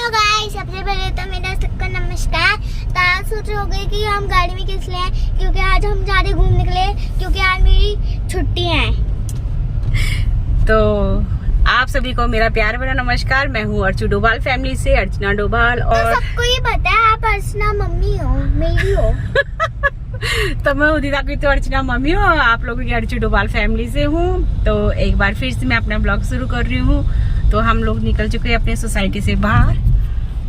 तो गाइस सबसे पहले तो मेरा सबका नमस्कार। तो आज सोच रहे होगे कि हम गाड़ी में किस लिए हैं, क्योंकि आज हम जा रहे घूमने के लिए, क्योंकि आज मेरी छुट्टी है। तो आप सभी को मेरा प्यार भरा नमस्कार। मैं हूँ अर्चू डोभाल फैमिली से, अर्चना डोभाल। और तो सबको ये पता है आप अर्चना मम्मी हो, मेरी हो। तो मैं उदिता की तो अर्चना मम्मी हूँ, आप लोगों की अर्चू डोभाल फैमिली से हूँ। तो एक बार फिर से मैं अपना ब्लॉग शुरू कर रही हूँ। तो हम लोग निकल चुके हैं अपने सोसाइटी से बाहर,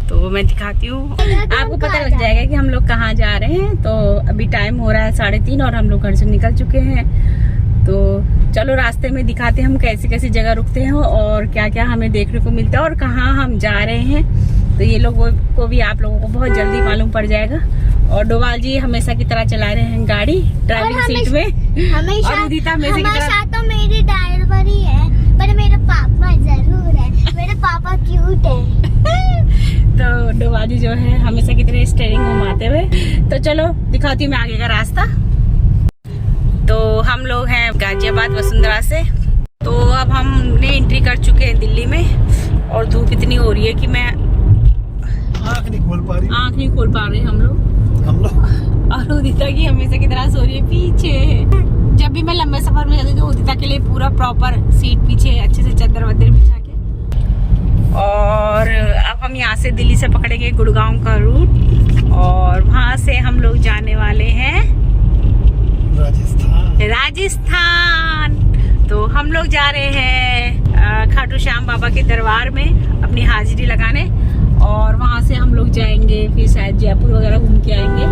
तो मैं दिखाती हूँ, आपको पता लग जाएगा कि हम लोग कहाँ जा रहे हैं। तो अभी टाइम हो रहा है 3:30 और हम लोग घर से निकल चुके हैं। तो चलो रास्ते में दिखाते हैं हम कैसी कैसी जगह रुकते हैं और क्या क्या हमें देखने को मिलता है और कहाँ हम जा रहे हैं। तो ये लोगों को भी आप लोगों को बहुत जल्दी मालूम पड़ जाएगा। और डोभाल जी हमेशा की तरह चला रहे हैं गाड़ी ड्राइविंग सीट में, हमेशा। और उदिता हमेशा की तरह तो मेरी ड्राइवर ही है, पर मेरे पापा जरूर है। मेरे पापा क्यूट है। तो डोभाल जी जो है हमेशा की तरह स्टीयरिंग घुमाते हुए। तो चलो दिखाती हूँ मैं आगे का रास्ता। तो हम लोग हैं गाजियाबाद वसुंधरा से। तो अब हमने एंट्री कर चुके हैं दिल्ली में और धूप इतनी हो रही है कि मैं आँख नहीं खोल पा रही हम लोग। और उदिता की हमेशा की तरह सो रही है पीछे। जब भी मैं लंबे सफर में जाती हूँ तो उदिता के लिए पूरा प्रॉपर सीट पीछे अच्छे से चादर वदर बिछा के। और अब हम यहाँ से दिल्ली से पकड़ेंगे गुड़गांव का रूट और वहाँ से हम लोग जाने वाले हैं राजस्थान। तो हम लोग जा रहे हैं खाटू श्याम बाबा के दरबार में अपनी हाजिरी लगाने, और वहां से हम लोग जाएंगे फिर शायद जयपुर वगैरह घूम के आएंगे।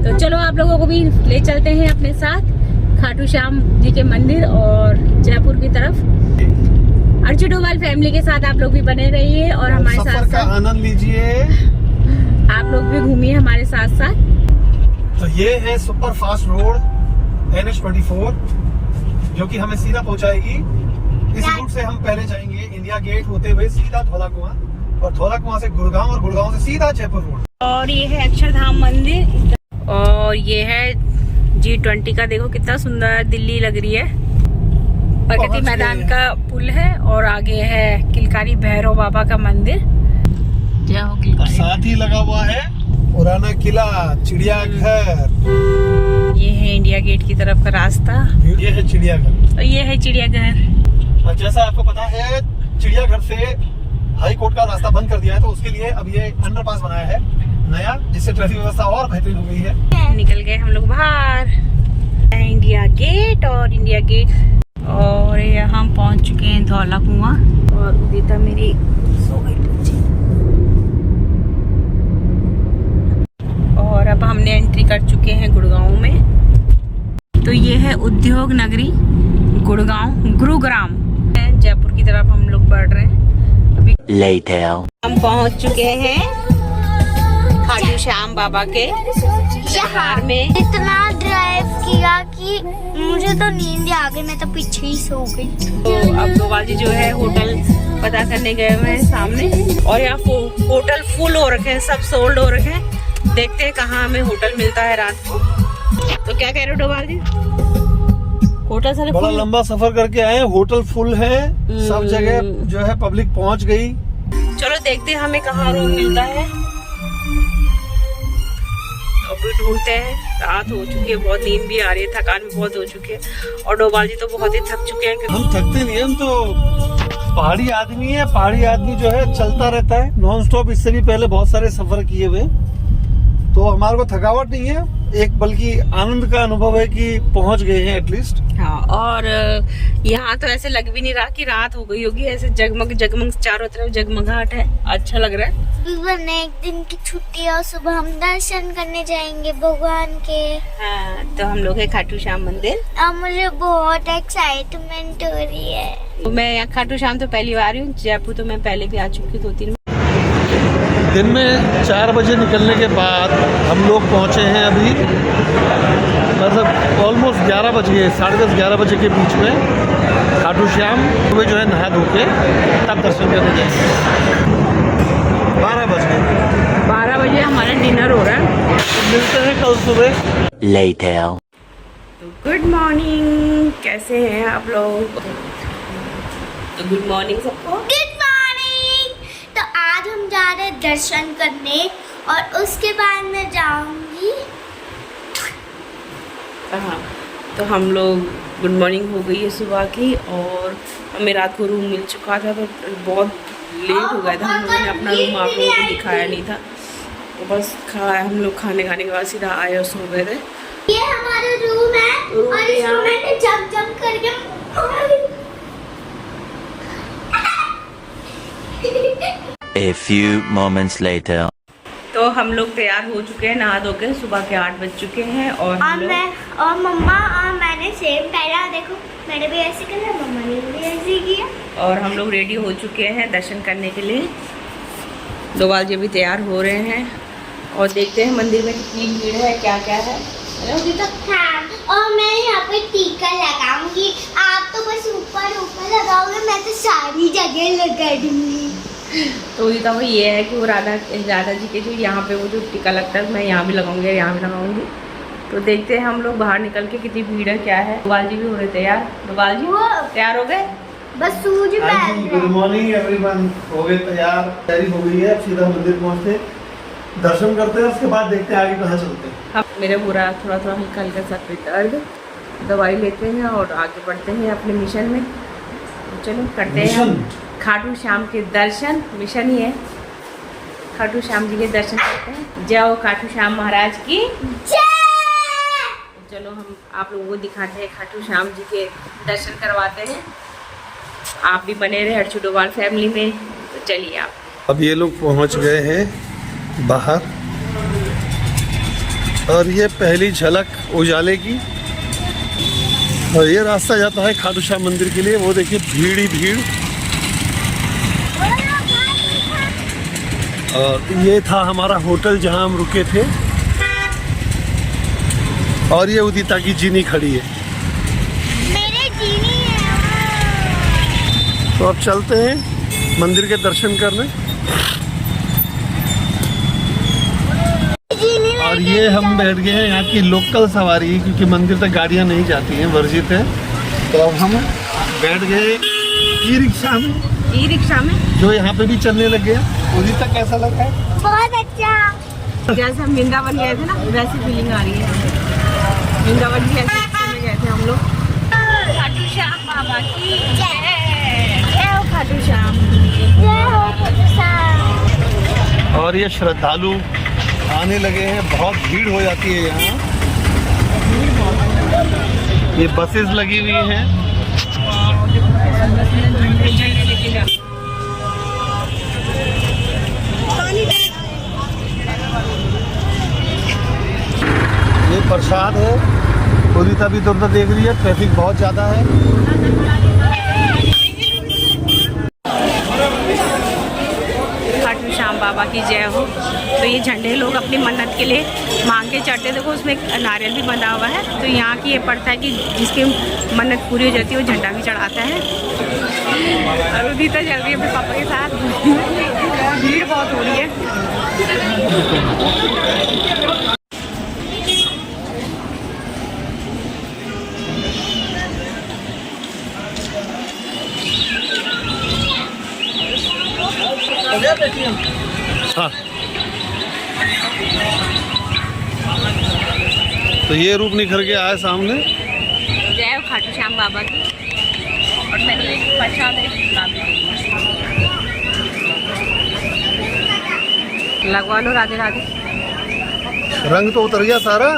तो चलो आप लोगों को भी ले चलते हैं अपने साथ खाटू श्याम जी के मंदिर और जयपुर की तरफ। अर्चू डोभाल फैमिली के साथ आप लोग भी बने रहिए और हमारे साथ का आनंद लीजिए। आप लोग भी घूमिए हमारे साथ साथ। तो ये है सुपर फास्ट रोड NH24 जो कि हमें सीधा पहुंचाएगी। इस रूट से हम पहले जाएंगे इंडिया गेट होते हुए सीधा धौला कुआं, और धौला कुआं से गुड़गांव, और गुड़गांव से सीधा जयपुर रोड। और ये है अक्षरधाम मंदिर, और ये है G20 का, देखो कितना सुंदर दिल्ली लग रही है। प्रगति मैदान का पुल है और आगे है किलकारी भैरव बाबा का मंदिर। जय हो किलकारी। साथ ही लगा हुआ है पुराना किला, चिड़ियाघर। ये है इंडिया गेट की तरफ का रास्ता। ये है चिड़ियाघर। और ये है चिड़ियाघर। और जैसा आपको पता है चिड़ियाघर से हाई कोर्ट का रास्ता बंद कर दिया है, तो उसके लिए अब ये अंडरपास बनाया है नया, जिससे ट्रैफिक व्यवस्था और बेहतरीन हो गई है। निकल गए हम लोग बाहर इंडिया गेट, और यहाँ हम पहुंच चुके हैं धौला कुआं। और उदिता मेरी सो गई बच्ची। और अब हमने एंट्री कर चुके हैं गुड़गांव में। तो ये है उद्योग नगरी गुरुग्राम। जयपुर की तरफ हम लोग बढ़ रहे हैं अभी। हम पहुंच चुके हैं खाटू श्याम बाबा के दरबार में। इतना ड्राइव किया कि मुझे तो नींद आ गई, मैं तो पीछे ही सो गई। तो अब डोभाल जी जो है होटल पता करने गए हुए हैं सामने, और यहाँ होटल फुल हो रखे हैं, सब सोल्ड हो रखे हैं। देखते हैं कहाँ हमें होटल मिलता है रात को। तो क्या कह रहे हो डोभाल जी? होटल सारे बड़ा लंबा सफर करके आए, होटल फुल है, सब जगह जो है पब्लिक पहुंच गई। चलो देखते हैं हमें कहाँ रूम मिलता है। अभी ढूंढते हैं, रात हो चुकी है, बहुत नींद भी आ रही है, थकान भी बहुत हो चुकी है। और डोभाल जी तो बहुत ही थक चुके हैं। हम थकते नहीं, हम तो पहाड़ी आदमी है। पहाड़ी आदमी जो है चलता रहता है नॉन स्टॉप। इससे भी पहले बहुत सारे सफर किए हुए, तो हमारे को थकावट नहीं है, एक बल्कि आनंद का अनुभव है कि पहुंच गए हैं एटलीस्ट। हाँ, और यहाँ तो ऐसे लग भी नहीं रहा कि रात हो गई होगी। ऐसे जगमग जगमग चारों तरफ जगमगाहट है, अच्छा लग रहा है। एक दिन की छुट्टी और सुबह हम दर्शन करने जाएंगे भगवान के। हाँ, तो हम लोग है खाटू श्याम मंदिर। अब मुझे बहुत एक्साइटमेंट हो रही है। तो मैं यहाँ खाटू श्याम तो पहली बार हूँ, जयपुर तो मैं पहले भी आ चुकी 2-3 दिन में 4 बजे निकलने के बाद हम लोग पहुंचे हैं अभी, मतलब ऑलमोस्ट 11 बज गए, 10:30-11 बजे के बीच में खाटू श्याम। सुबह जो है नहा धो के तब दर्शन करने जाएंगे। 12 बज गए। 12 बजे हमारा डिनर हो रहा है। मिलते हैं कल सुबह। तो गुड मॉर्निंग, कैसे हैं आप लोग? तो गुड मॉर्निंग सबको। Good morning. तो आज हम जा रहे हैं दर्शन करने और उसके बाद मैं जाऊंगी। हाँ, तो हम लोग गुड मॉर्निंग हो गई है सुबह की, और हमें रात को रूम मिल चुका था, तो बहुत लेट हो गया था। हम लोगों ने अपना रूम आप लोगों को दिखाया नहीं था, तो बस हम लोग खाने के बाद सीधा आए और सो गए थे। ये हमारा रूम है और इस रूम में जंप करके A few moments later. तो हम लोग तैयार हो चुके हैं, नहा धो के सुबह के 8 बज चुके हैं, और मैं और मम्मा और मैंने सेम पहना, देखो मैंने भी ऐसे किया, मम्मा ने भी ऐसे किया, और हम लोग रेडी हो चुके हैं दर्शन करने के लिए। दोवाल जी भी तैयार हो रहे हैं, और देखते हैं मंदिर में कितनी भीड़ है, क्या क्या है। हाँ, और मैं यहाँ पे टीका लगाऊंगी, आप तो बस ऊपर ऊपर लगाओगे, मैं तो सारी जगह लगा दूंगी। तो ये है कि वो राधा जी के जो यहाँ पे वो जो टीका लगता है, मैं यहाँ भी लगाऊंगी, यहाँ भी लगाऊंगी। तो देखते हैं हम लोग बाहर निकल के कितनी भीड़ है, क्या है। दोवाल जी भी हो रहे तैयार। दोवाल जी तैयार हो गए? बस सूजी पहन। गुड मॉर्निंग एवरीवन, हो गए तैयार, तैयारी हो गई है। अब सीधा मंदिर पहुँचते, दर्शन करते हैं, उसके बाद देखते हैं आगे कहाँ चलते हैं। अब मेरे पूरा थोड़ा हल्का सा दर्द, दवाई लेते हैं और आगे बढ़ते हैं अपने मिशन में। तो चलो करते हैं हम खाटू श्याम के दर्शन। मिशन ही है, खाटू श्याम जी के दर्शन करते हैं। जय हो खाटू श्याम महाराज की जय। चलो हम आप लोगों को दिखाते हैं, खाटू श्याम जी के दर्शन करवाते हैं। आप भी बने रहे हर्षू डोभाल फैमिली में। तो चलिए आप। अब ये लोग पहुंच गए हैं बाहर, और ये पहली झलक उजाले की, और ये रास्ता जाता है खाटू श्याम मंदिर के लिए। वो देखिए भीड़ ही भीड़। और ये था हमारा होटल जहां हम रुके थे, और ये उदिता की जीनी खड़ी है। मेरे जीनी है। तो अब चलते हैं मंदिर के दर्शन करने। और ये हम बैठ गए हैं यहाँ की लोकल सवारी, क्योंकि मंदिर तक गाड़ियाँ नहीं जाती हैं, वर्जित है। तो अब हम बैठ गए ई रिक्शा में, जो यहाँ पे भी चलने लगे हैं। उसी तक कैसा लगा है? बहुत अच्छा। जैसे हम वृंदावन गए थे ना, वैसी फीलिंग आ रही है। वृंदावन भी ऐसे रिक्शे में गए थे हम लोग। खाटू श्याम बाबा की जय। जय हो खाटू श्याम। जय हो खाटू श्याम। और ये श्रद्धालु आने लगे हैं, बहुत भीड़ हो जाती है यहाँ। ये बसेस लगी हुई हैं। ये प्रसाद है। उदिता भी इधर देख रही है, ट्रैफिक बहुत ज़्यादा है। खाटू श्याम बाबा की जय हो। तो ये झंडे लोग अपनी मन्नत के लिए मांग के चढ़ते, देखो उसमें एक नारियल भी बंधा हुआ है। तो यहाँ की ये पड़ता है कि जिसकी मन्नत पूरी हो जाती है वो झंडा भी चढ़ाता है। और उदिता चल रही है अपने पापा के साथ। भीड़ बहुत हो रही है। हाँ, तो ये रूप निखर के आया सामने। जय हो खाटू श्याम बाबा की। और मैंने एक प्रसाद लगवा लो। राधे राधे। रंग तो उतर गया सारा।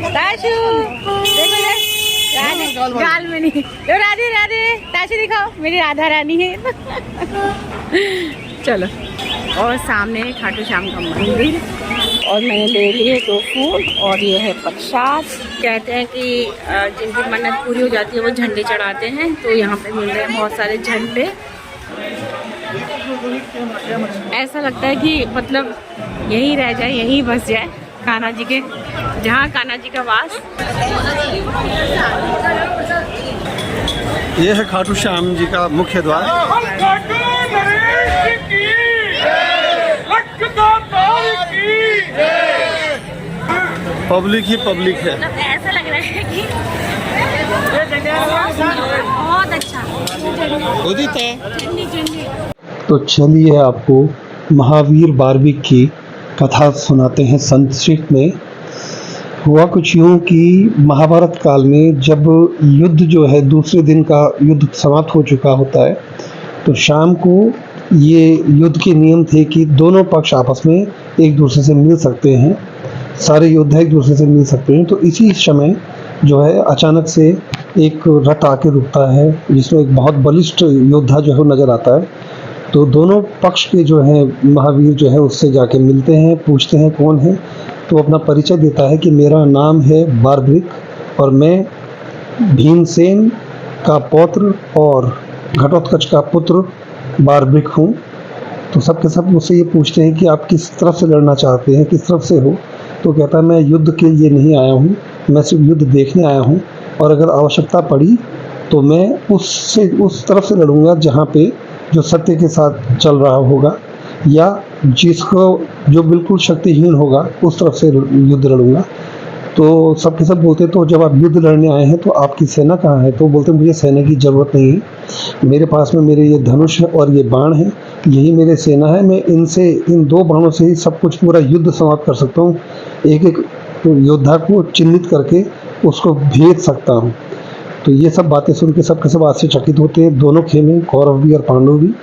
ताशु देखो राधे गाल में नहीं। तो राधे राधे। ताशु दिखाओ, मेरी राधा रानी है। चलो। और सामने खाटू श्याम का मंदिर, और मैंने ले लिए 2 फूल, और ये है प्रसाद। कहते हैं कि जिनकी मन्नत पूरी हो जाती है वो झंडे चढ़ाते हैं। तो यहाँ पे मिल रहे हैं बहुत सारे झंडे। ऐसा लगता है कि मतलब यहीं रह जाए, यहीं बस जाए कान्हा जी के, जहाँ कान्हा जी का वास। ये है खाटू श्याम जी का मुख्य द्वार। पब्लिक ही पब्लिक है। मतलब ऐसा लग रहा है कि बहुत अच्छा। उदिता, ठंडी ठंडी। तो चलिए आपको महावीर बार्बिक की कथा सुनाते हैं संक्षिप्त में। हुआ कुछ यूँ कि महाभारत काल में जब युद्ध जो है दूसरे दिन का युद्ध समाप्त हो चुका होता है, तो शाम को ये युद्ध के नियम थे कि दोनों पक्ष आपस में एक दूसरे से मिल सकते हैं, सारे योद्धा एक दूसरे से मिल सकते हैं। तो इसी समय जो है अचानक से एक रथ आके रुकता है जिसमें एक बहुत बलिष्ठ योद्धा जो है नज़र आता है। तो दोनों पक्ष के जो है महावीर जो है उससे जाके मिलते हैं, पूछते हैं कौन है। तो अपना परिचय देता है कि मेरा नाम है बार्ब्रिक और मैं भीमसेन का पौत्र और घटोत्कच का पुत्र बार्ब्रिक हूँ। तो सब के सब मुझसे ये पूछते हैं कि आप किस तरफ से लड़ना चाहते हैं, किस तरफ से हो। तो कहता है मैं युद्ध के लिए नहीं आया हूँ, मैं सिर्फ युद्ध देखने आया हूँ, और अगर आवश्यकता पड़ी तो मैं उस तरफ से लड़ूंगा जहाँ पे जो सत्य के साथ चल रहा होगा, या जिसको जो बिल्कुल शक्तिहीन होगा उस तरफ से युद्ध लड़ूंगा। तो सब के सब बोलते तो जब आप युद्ध लड़ने आए हैं तो आपकी सेना कहाँ है। तो बोलते मुझे सेना की ज़रूरत नहीं है, मेरे पास में मेरे ये धनुष है और ये बाण है, यही मेरे सेना है। मैं इन 2 बाणों से ही सब कुछ पूरा युद्ध समाप्त कर सकता हूँ, एक एक योद्धा को चिन्हित करके उसको भेज सकता हूँ। तो ये सब बातें सुन के सब के सब आश्चर्यचकित होते हैं, दोनों खेमे, कौरव भी और पांडव भी।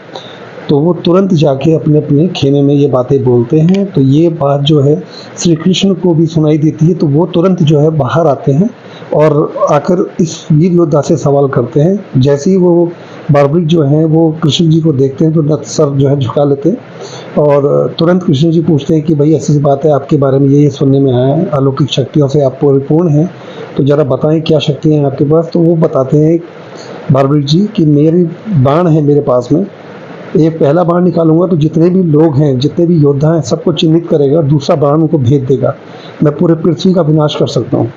तो वो तुरंत जाके अपने अपने खेमे में ये बातें बोलते हैं। तो ये बात जो है श्री कृष्ण को भी सुनाई देती है। तो वो तुरंत जो है बाहर आते हैं और आकर इस वीर योद्धा से सवाल करते हैं। जैसे ही वो बार्ब्रिक जो हैं वो कृष्ण जी को देखते हैं तो नत सर जो है झुका लेते हैं और तुरंत कृष्ण जी पूछते हैं कि भाई ऐसी बात है, आपके बारे में ये सुनने में आया है, अलौकिक शक्तियों से आप परिपूर्ण हैं, तो ज़रा बताएं क्या शक्तियाँ हैं आपके पास। तो वो बताते हैं बार्ब्रिक जी कि मेरी बाण है मेरे पास में, एक पहला बाण निकालूंगा तो जितने भी लोग हैं, जितने भी योद्धा हैं, सबको चिन्हित करेगा, दूसरा बाण उनको भेज देगा, मैं पूरे पृथ्वी का विनाश कर सकता हूँ।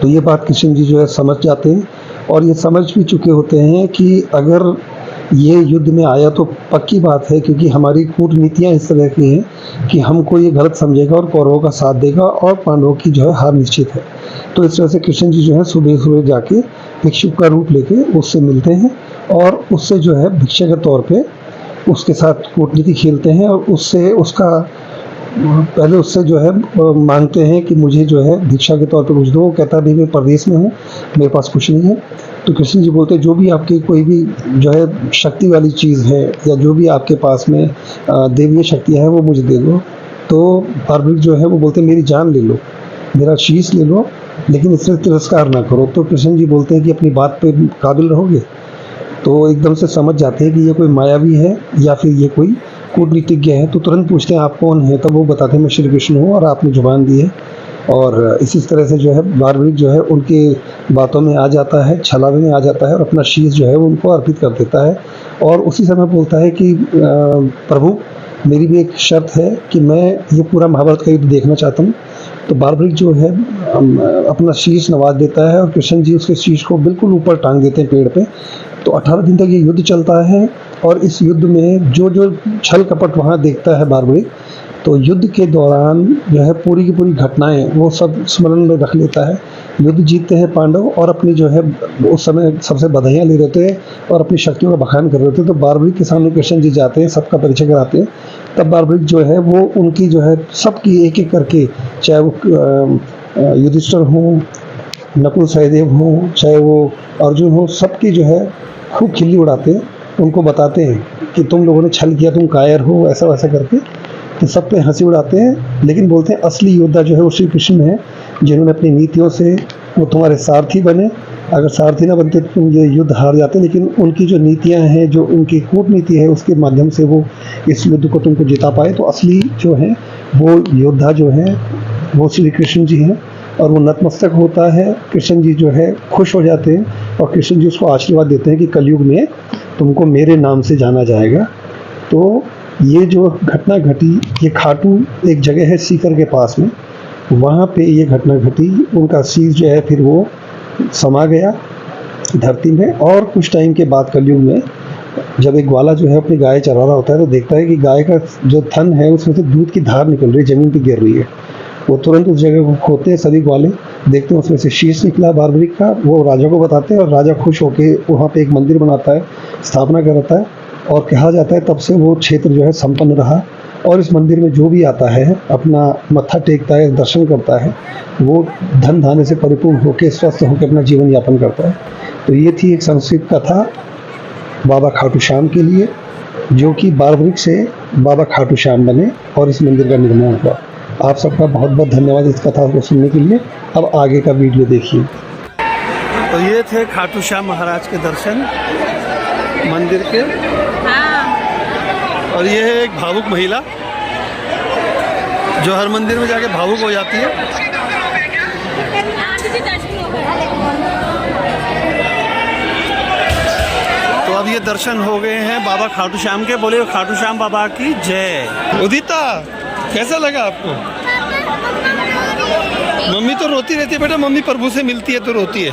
तो ये बात कृष्ण जी जो है समझ जाते हैं और ये समझ भी चुके होते हैं कि अगर ये युद्ध में आया तो पक्की बात है, क्योंकि हमारी कूटनीतियाँ इस तरह की हैं कि हमको ये गलत समझेगा और कौरवों का साथ देगा और पांडवों की जो है हार निश्चित है। तो इस तरह से कृष्ण जी जो है सुबह सुबह जाके भिक्षुक का रूप लेके उससे मिलते हैं और उससे जो है भिक्षा के तौर पे उसके साथ कूटनीति खेलते हैं और पहले उससे जो है मांगते हैं कि मुझे जो है भिक्षा के तौर पे कुछ दो। वो कहता है भाई मैं परदेश में हूँ, मेरे पास कुछ नहीं है। तो कृष्ण जी बोलते जो भी आपकी कोई भी जो है शक्ति वाली चीज़ है या जो भी आपके पास में देवीय शक्तियाँ हैं वो मुझे दे दो। तो बार्ब्रिक जो है वो बोलते मेरी जान ले लो, मेरा शीश ले लो, लेकिन इससे तिरस्कार ना करो। तो कृष्ण जी बोलते हैं कि अपनी बात पे काबिल रहोगे। तो एकदम से समझ जाते हैं कि ये कोई मायावी है या फिर ये कोई कूटनीतिज्ञ है। तो तुरंत पूछते हैं आप कौन हैं। तब वो बताते हैं मैं श्री कृष्ण हूँ और आपने जुबान दी है। और इसी तरह से जो है बार्ब्रिक जो है उनके बातों में आ जाता है, छलावे में आ जाता है और अपना शीश जो है वो उनको अर्पित कर देता है। और उसी समय बोलता है कि प्रभु मेरी भी एक शर्त है कि मैं ये पूरा महाभारत का युद्ध देखना चाहता हूँ। तो बार्ब्रिक जो है अपना शीश नवाज देता है और कृष्ण जी उसके शीश को बिल्कुल ऊपर टांग देते हैं पेड़ पे। तो 18 दिन तक ये युद्ध चलता है और इस युद्ध में जो छल कपट वहाँ देखता है बार्ब्रिक, तो युद्ध के दौरान जो है पूरी की पूरी घटनाएं वो सब स्मरण में रख लेता है। युद्ध जीतते हैं पांडव और अपनी जो है उस समय सबसे बधाइयाँ ले रहे थे और अपनी शक्तियों का बखान कर रहे थे। तो बार्ब्रिक के सामने कृष्ण जी जाते हैं, सबका परिचय कराते हैं। तब बार्ब्रिक जो है वो उनकी जो है सबकी एक एक करके, चाहे वो युधिष्ठिर हो, नकुल सहदेव हो, चाहे वो अर्जुन हो, सबकी जो है खूब खिल्ली उड़ाते हैं। उनको बताते हैं कि तुम लोगों ने छल किया, तुम कायर हो, ऐसा वैसा करके। तो सब पे हंसी उड़ाते हैं, लेकिन बोलते हैं असली योद्धा जो है वो श्री कृष्ण है, जिन्होंने अपनी नीतियों से वो तुम्हारे सारथी बने। अगर सारथी ना बनते तो तुम ये युद्ध हार जाते, लेकिन उनकी जो नीतियां हैं, जो उनकी कूटनीति है, उसके माध्यम से वो इस युद्ध को तुमको जिता पाए। तो असली जो है वो योद्धा जो है वो श्री कृष्ण जी हैं और वो नतमस्तक होता है। कृष्ण जी जो है खुश हो जाते हैं और कृष्ण जी उसको आशीर्वाद देते हैं कि कलयुग में तुमको मेरे नाम से जाना जाएगा। तो ये जो घटना घटी, ये खाटू एक जगह है सीकर के पास में, वहाँ पे ये घटना घटी। उनका शीश जो है फिर वो समा गया धरती में। और कुछ टाइम के बाद कलयुग में जब एक ग्वाला जो है अपनी गाय चरा रहा होता है तो देखता है कि गाय का जो थन है उसमें से दूध की धार निकल रही है, ज़मीन पे गिर रही है। वो तुरंत उस जगह को खोदते हैं सभी ग्वाले, देखते हैं उसमें से शीश निकला बार्ब्रिक का। वो राजा को बताते हैं और राजा खुश होकर वहाँ पे एक मंदिर बनाता है, स्थापना करता है और कहा जाता है तब से वो क्षेत्र जो है संपन्न रहा। और इस मंदिर में जो भी आता है अपना मत्था टेकता है, दर्शन करता है, वो धन धान्य से परिपूर्ण होकर स्वस्थ होकर अपना जीवन यापन करता है। तो ये थी एक संस्कृत कथा बाबा खाटू श्याम के लिए, जो कि बारवृक्ष से बाबा खाटू श्याम बने और इस मंदिर का निर्माण हुआ। आप सबका बहुत बहुत धन्यवाद इस कथा को सुनने के लिए। अब आगे का वीडियो देखिए। तो ये थे खाटू श्याम महाराज के दर्शन मंदिर के। और ये है एक भावुक महिला जो हर मंदिर में जाके भावुक हो जाती है। तो अब ये दर्शन हो गए हैं बाबा खाटू श्याम के। बोले खाटू श्याम बाबा की जय। उदिता, कैसा लगा आपको? मम्मी तो रोती रहती है बेटा, मम्मी प्रभु से मिलती है तो रोती है।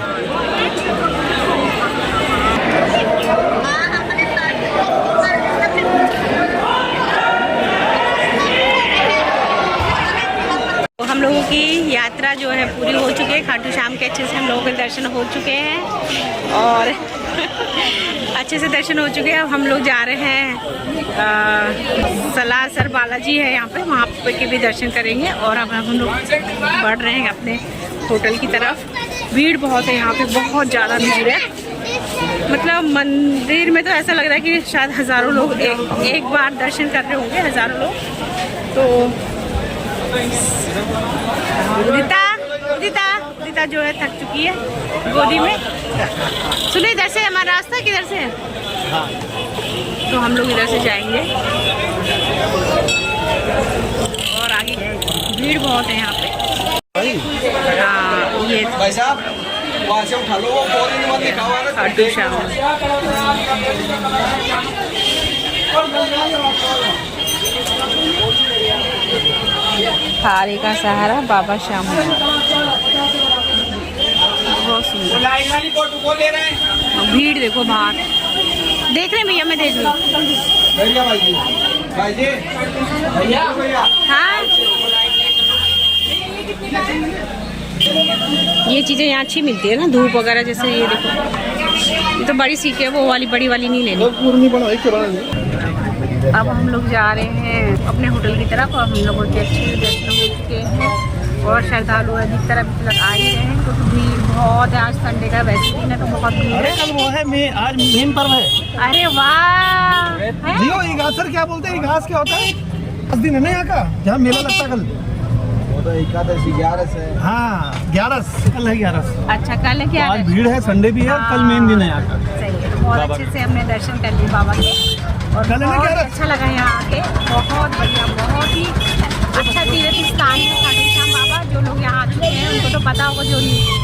हम लोगों की यात्रा जो है पूरी हो चुकी है। खाटू श्याम के अच्छे से हम लोगों के दर्शन हो चुके हैं और अच्छे से दर्शन हो चुके हैं। अब हम लोग जा रहे हैं सलासर बालाजी है यहाँ पे, वहाँ पे के भी दर्शन करेंगे। और अब हम लोग बढ़ रहे हैं अपने होटल की तरफ। भीड़ बहुत है यहाँ पे, बहुत ज़्यादा भीड़ है। मतलब मंदिर में तो ऐसा लग रहा है कि शायद हज़ारों लोग एक बार दर्शन कर रहे होंगे, हज़ारों लोग। तो उदिता जो है थक चुकी है गोदी में। सुनो, इधर से हमारा रास्ता किधर से है? तो हम लोग इधर से जाएंगे और आगे भीड़ बहुत है यहाँ पे। हाँ, ये भाई साहब वहाँ से उठा लो, वो बोरी मत दिखाओ। खाटू श्याम थारे का सहारा बाबा श्याम। बहुत सुंदर। भीड़ देखो बाहर, देख रहे हैं भैया, मैं देख रही हूँ। हाँ, ये चीज़ें यहाँ अच्छी मिलती है ना, धूप वगैरह। जैसे ये देखो, ये तो बड़ी सीख है, वो वाली बड़ी वाली नहीं लेनी। अब हम लोग जा रहे हैं अपने होटल की तरफ और हम लोगों के अच्छे दर्शन हो चुके हैं और श्रद्धालु अधिकतर अभी तक आ ही रहे हैं क्योंकि भीड़ बहुत है। आज संडे का वैसे दिन है तो बहुत भीड़ है। कल वो है, आज मेन पर्व है। अरे वाह, जियो इगासर क्या बोलते हैं? इगास क्या होता है? 10 दिन है ना यहाँ का, जहाँ मेला लगता है। कल वो तो एकादशी 11 है। हाँ 11, कल है 11। अच्छा, कल है क्या? आज भीड़ है, संडे भी है, कल मेन दिन है यहाँ का। सही है, तो बहुत अच्छे से हमने दर्शन कर लिए बाबा के और बहुत अच्छा लगा यहाँ आके। बहुत बढ़िया, बहुत ही अच्छा तीर्थ स्थान है खाटू श्याम बाबा। जो लोग यहाँ आ चुके हैं उनको तो पता होगा, जो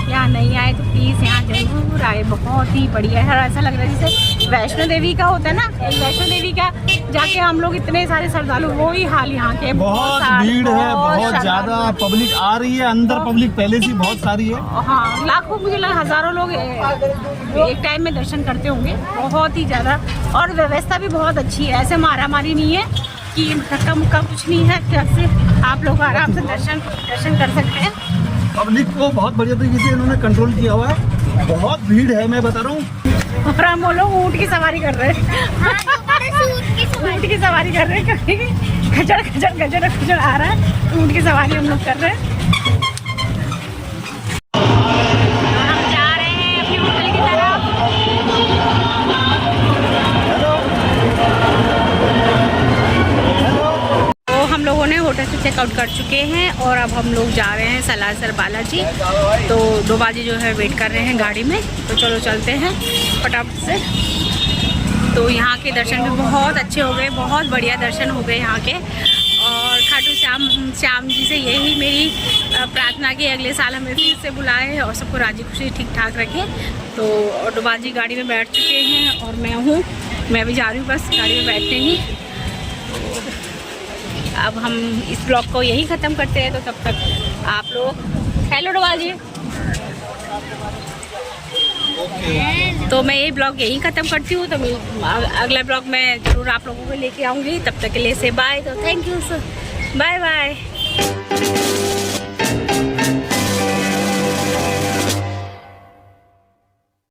यहाँ नहीं आए तो प्लीज़ यहाँ जरूर आए। बहुत ही बढ़िया है। ऐसा लग रहा है जैसे वैष्णो देवी का होता है ना, वैष्णो देवी का जाके हम लोग इतने सारे श्रद्धालु, वो ही हाल यहाँ के। बहुत भीड़ है, बहुत ज्यादा पब्लिक आ रही है। अंदर पब्लिक पहले से बहुत सारी है। हाँ, लाखों, मुझे लगा हजारों लोग एक टाइम में दर्शन करते होंगे। बहुत ही ज़्यादा, और व्यवस्था भी बहुत अच्छी है। ऐसे मारा मारी नहीं है कि धक्का मुक्का कुछ नहीं है। कैसे आप लोग आराम से दर्शन कर सकते हैं। पब्लिक को बहुत बढ़िया तरीके से इन्होंने कंट्रोल किया हुआ है। बहुत भीड़ है, मैं बता रहा हूँ। और हम लोग ऊँट की सवारी कर रहे हैं। ऊँट की सवारी कर रहे हैं क्योंकि खचड़ आ रहा है। ऊँट की सवारी हम लोग कर रहे हैं। हम जा रहे हैं अपने होटल की तरफ। तो हम लोगों ने होटल से चेकआउट कर चुके हैं और अब हम लोग जा रहे हैं सलासर बालाजी। तो 2 बाजी जो है वेट कर रहे हैं गाड़ी में, तो चलो चलते हैं फटाफट से। तो यहाँ के दर्शन भी बहुत अच्छे हो गए, बहुत बढ़िया दर्शन हो गए यहाँ के। और खाटू श्याम जी से यही मेरी प्रार्थना की अगले साल हमें फिर से बुलाए और सबको राजी खुशी ठीक ठाक रखें। तो डोबाजी गाड़ी में बैठ चुके हैं और मैं भी जा रही हूँ बस गाड़ी में बैठने ही। अब हम इस ब्लॉग को यही ख़त्म करते हैं। तो तब तक आप लोग, हेलो डोबाजी। तो मैं ये ब्लॉग यही ख़त्म करती हूँ। तो अगला ब्लॉग मैं ज़रूर आप लोगों को लेके आऊँगी। तब तक के लिए से बाय। तो thank you sir, bye bye.